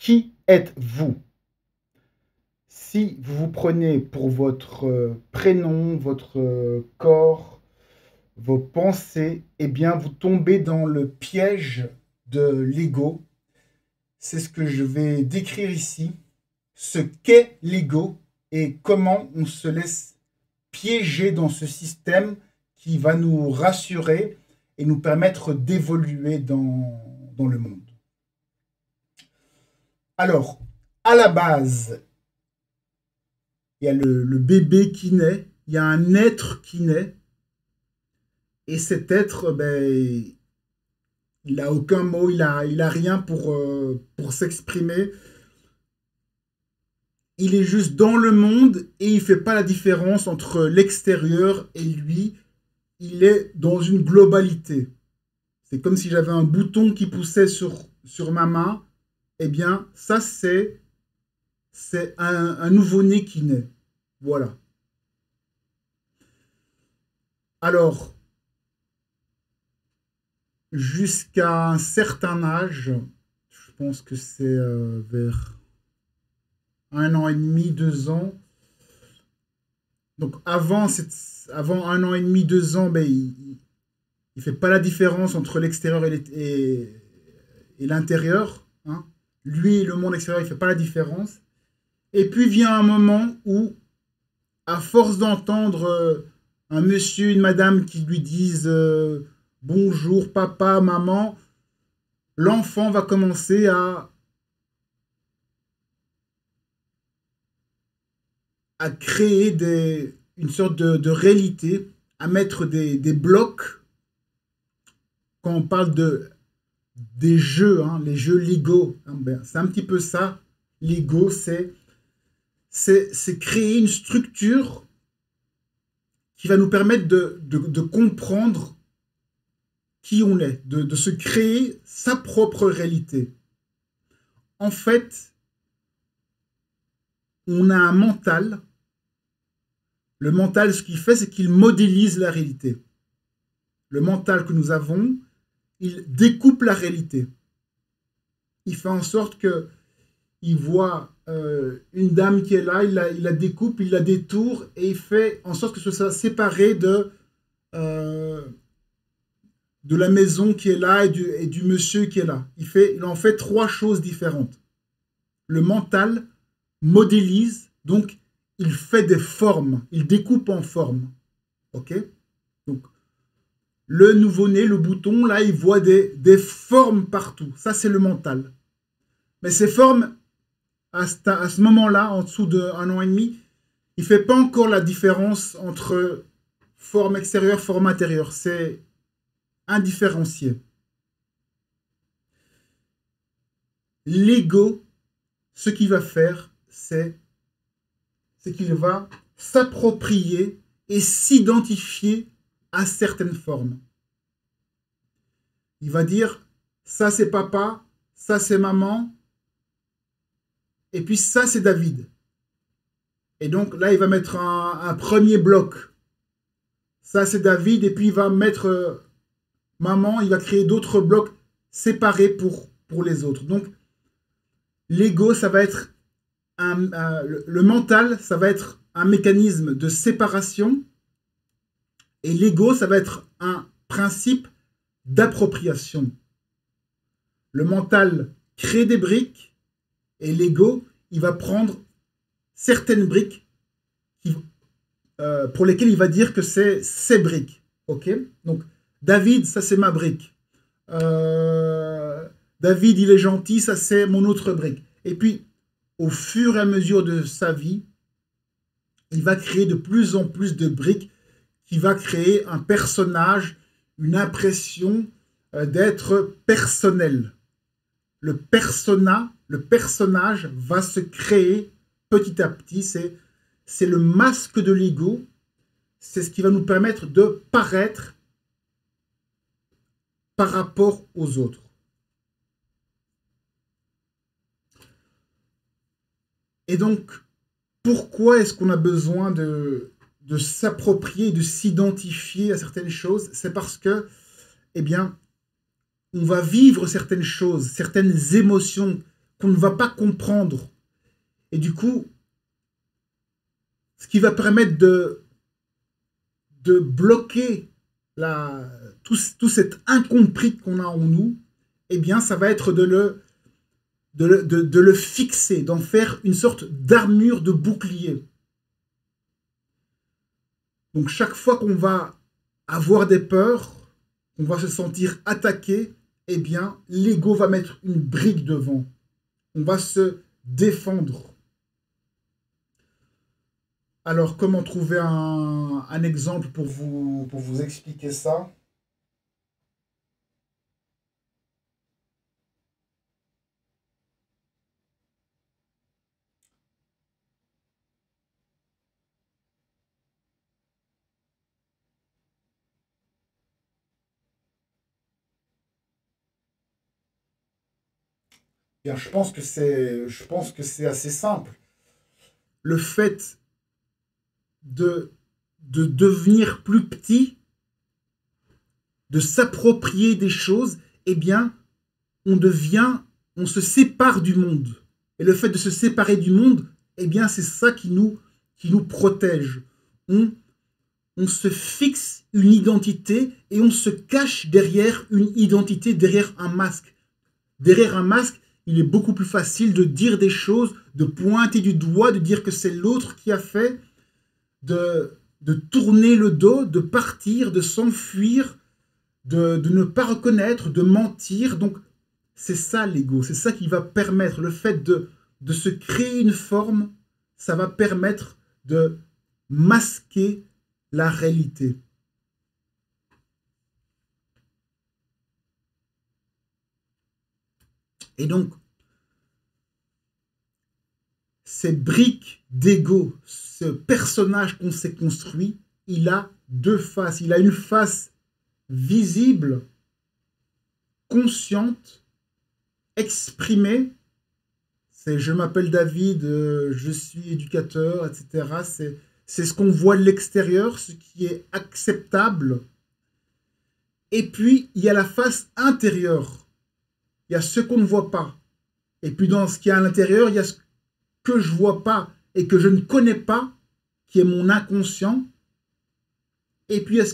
Qui êtes-vous? Si vous vous prenez pour votre prénom, votre corps, vos pensées, eh bien, vous tombez dans le piège de l'ego. C'est ce que je vais décrire ici, ce qu'est l'ego et comment on se laisse piéger dans ce système qui va nous rassurer et nous permettre d'évoluer dans le monde. Alors, à la base, il y a le bébé qui naît, il y a un être qui naît, et cet être, ben, il n'a aucun mot, il a rien pour s'exprimer. Il est juste dans le monde et il ne fait pas la différence entre l'extérieur et lui. Il est dans une globalité. C'est comme si j'avais un bouton qui poussait sur ma main. Eh bien, ça, c'est un nouveau-né qui naît. Voilà. Alors, jusqu'à un certain âge, je pense que c'est vers 1 an et demi, 2 ans. Donc avant 1 an et demi, 2 ans, ben, il ne fait pas la différence entre l'extérieur et l'intérieur. Hein. Lui, le monde extérieur, il ne fait pas la différence. Et puis vient un moment où, à force d'entendre un monsieur, une madame qui lui disent bonjour, papa, maman, l'enfant va commencer à créer une sorte de réalité, à mettre des blocs. Quand on parle des jeux, hein, les jeux Lego, hein, ben, c'est un petit peu ça. Lego, c'est créer une structure qui va nous permettre de comprendre qui on est, de se créer sa propre réalité. En fait, on a un mental. Le mental, ce qu'il fait, c'est qu'il modélise la réalité. Le mental que nous avons, il découpe la réalité. Il fait en sorte que il voit une dame qui est là, il la découpe, il la détourne et il fait en sorte que ce soit séparé de la maison qui est là et du monsieur qui est là. Il en fait 3 choses différentes. Le mental modélise, donc il fait des formes, il découpe en formes. Ok? Donc, le nouveau-né, le bouton, là, il voit des formes partout. Ça, c'est le mental. Mais ces formes, à ce moment-là, en dessous d'1 an et demi, il ne fait pas encore la différence entre forme extérieure, forme intérieure. C'est indifférencié. L'ego, ce qu'il va faire, c'est qu'il va s'approprier et s'identifier à certaines formes. Il va dire, ça c'est papa, ça c'est maman, et puis ça c'est David. Et donc là, il va mettre un premier bloc. Ça c'est David, et puis il va mettre maman, il va créer d'autres blocs séparés pour les autres. Donc, l'ego, ça va être le mental, ça va être un mécanisme de séparation. Et l'ego, ça va être un principe d'appropriation. Le mental crée des briques et l'ego, il va prendre certaines briques pour lesquelles il va dire que c'est ses briques. Ok? Donc, David, ça c'est ma brique. David, il est gentil, ça c'est mon autre brique. Et puis, au fur et à mesure de sa vie, il va créer de plus en plus de briques qui va créer un personnage, une impression d'être personnel. Le personnage va se créer petit à petit. C'est le masque de l'ego. C'est ce qui va nous permettre de paraître par rapport aux autres. Et donc, pourquoi est-ce qu'on a besoin de s'approprier, de s'identifier à certaines choses? C'est parce que, eh bien, on va vivre certaines choses, certaines émotions qu'on ne va pas comprendre. Et du coup, ce qui va permettre de bloquer tout cet incompris qu'on a en nous, eh bien, ça va être de le fixer, d'en faire une sorte d'armure, de bouclier. Donc, chaque fois qu'on va avoir des peurs, on va se sentir attaqué, eh bien, l'ego va mettre une brique devant. On va se défendre. Alors, comment trouver un exemple pour vous expliquer ça? Bien, je pense que c'est assez simple. Le fait de, de devenir plus petit, de s'approprier des choses, eh bien, on se sépare du monde. Et le fait de se séparer du monde, eh bien, c'est ça qui nous protège. On, on se fixe une identité et on se cache derrière une identité, derrière un masque. Derrière un masque, il est beaucoup plus facile de dire des choses, de pointer du doigt, de dire que c'est l'autre qui a fait, de tourner le dos, de partir, de s'enfuir, de ne pas reconnaître, de mentir. Donc, c'est ça l'ego, c'est ça qui va permettre, le fait de se créer une forme, ça va permettre de masquer la réalité. Et donc, ces briques d'ego, ce personnage qu'on s'est construit, il a deux faces. Il a une face visible, consciente, exprimée. C'est je m'appelle David, je suis éducateur, etc. C'est ce qu'on voit de l'extérieur, ce qui est acceptable. Et puis, il y a la face intérieure. Il y a ce qu'on ne voit pas. Et puis, dans ce qui est à l'intérieur, il y a ce que je ne vois pas et que je ne connais pas, qui est mon inconscient. Et puis, ce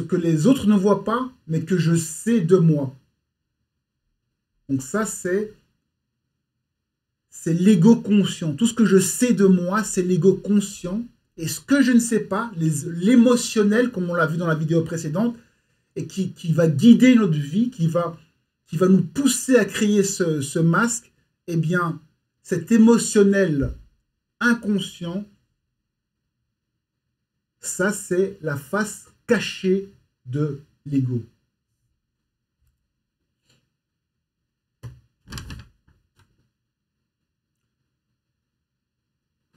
que les autres ne voient pas, mais que je sais de moi. Donc ça, c'est l'ego conscient. Tout ce que je sais de moi, c'est l'ego conscient. Et ce que je ne sais pas, l'émotionnel, comme on l'a vu dans la vidéo précédente, et qui va guider notre vie, qui va nous pousser à créer ce masque, eh bien, cet émotionnel inconscient, ça, c'est la face cachée de l'ego.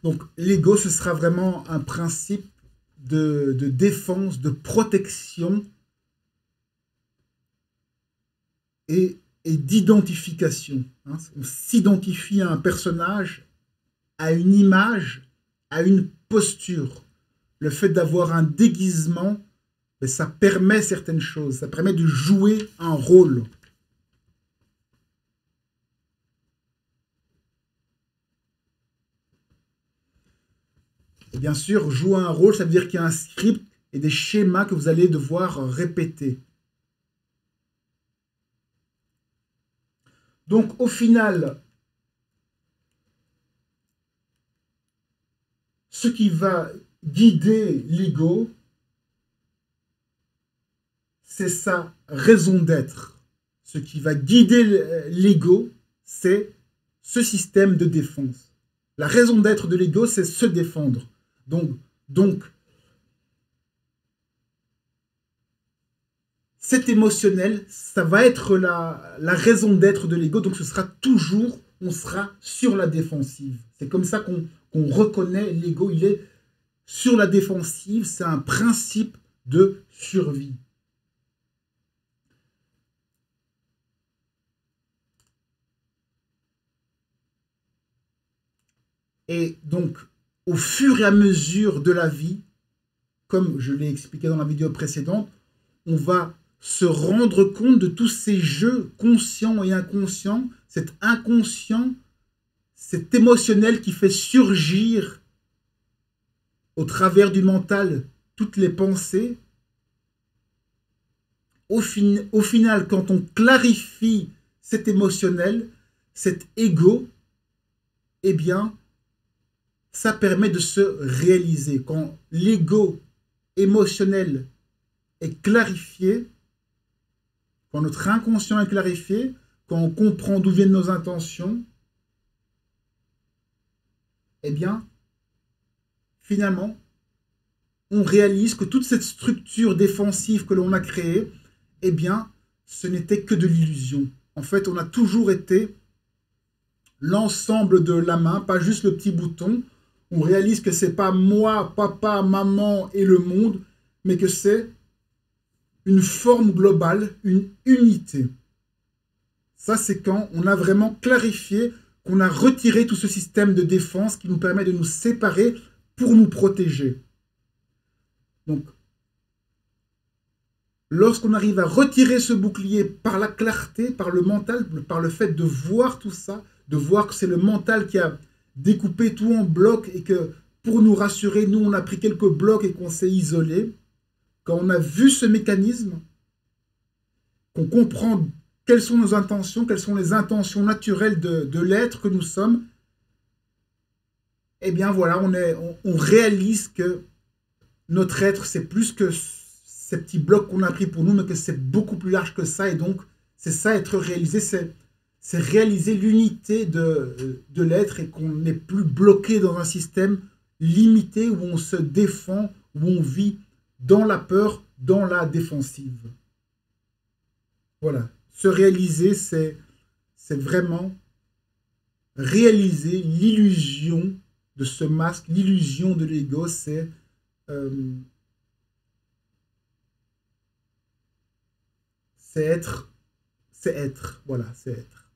Donc, l'ego, ce sera vraiment un principe de défense, de protection et d'identification. Hein. On s'identifie à un personnage, à une image, à une posture. Le fait d'avoir un déguisement, ça permet certaines choses, ça permet de jouer un rôle. Et bien sûr, jouer un rôle, ça veut dire qu'il y a un script et des schémas que vous allez devoir répéter. Donc, au final, ce qui va guider l'ego, c'est sa raison d'être. Ce qui va guider l'ego, c'est ce système de défense. La raison d'être de l'ego, c'est se défendre. Donc, cet émotionnel, ça va être la raison d'être de l'ego. Donc, ce sera toujours, on sera sur la défensive. C'est comme ça qu'on reconnaît l'ego. Il est sur la défensive. C'est un principe de survie. Et donc, au fur et à mesure de la vie, comme je l'ai expliqué dans la vidéo précédente, on va se rendre compte de tous ces jeux conscients et inconscients, cet inconscient, cet émotionnel qui fait surgir au travers du mental toutes les pensées. Au final, quand on clarifie cet émotionnel, cet ego, eh bien, ça permet de se réaliser. Quand l'ego émotionnel est clarifié, quand notre inconscient est clarifié, quand on comprend d'où viennent nos intentions, eh bien, finalement, on réalise que toute cette structure défensive que l'on a créée, eh bien, ce n'était que de l'illusion. En fait, on a toujours été l'ensemble de la main, pas juste le petit bouton. On réalise que c'est pas moi, papa, maman et le monde, mais que c'est une forme globale, une unité. Ça, c'est quand on a vraiment clarifié, qu'on a retiré tout ce système de défense qui nous permet de nous séparer pour nous protéger. Donc, lorsqu'on arrive à retirer ce bouclier par la clarté, par le mental, par le fait de voir tout ça, de voir que c'est le mental qui a découpé tout en blocs et que pour nous rassurer, nous, on a pris quelques blocs et qu'on s'est isolé. Quand on a vu ce mécanisme, qu'on comprend quelles sont nos intentions, quelles sont les intentions naturelles de l'être que nous sommes, eh bien voilà, on réalise que notre être, c'est plus que ces petits blocs qu'on a pris pour nous, mais que c'est beaucoup plus large que ça. Et donc, c'est ça, être réalisé, c'est réaliser l'unité de l'être et qu'on n'est plus bloqué dans un système limité où on se défend, où on vit dans la peur, dans la défensive. Voilà. Se réaliser, c'est vraiment réaliser l'illusion de ce masque, l'illusion de l'ego, c'est être, voilà, c'est être.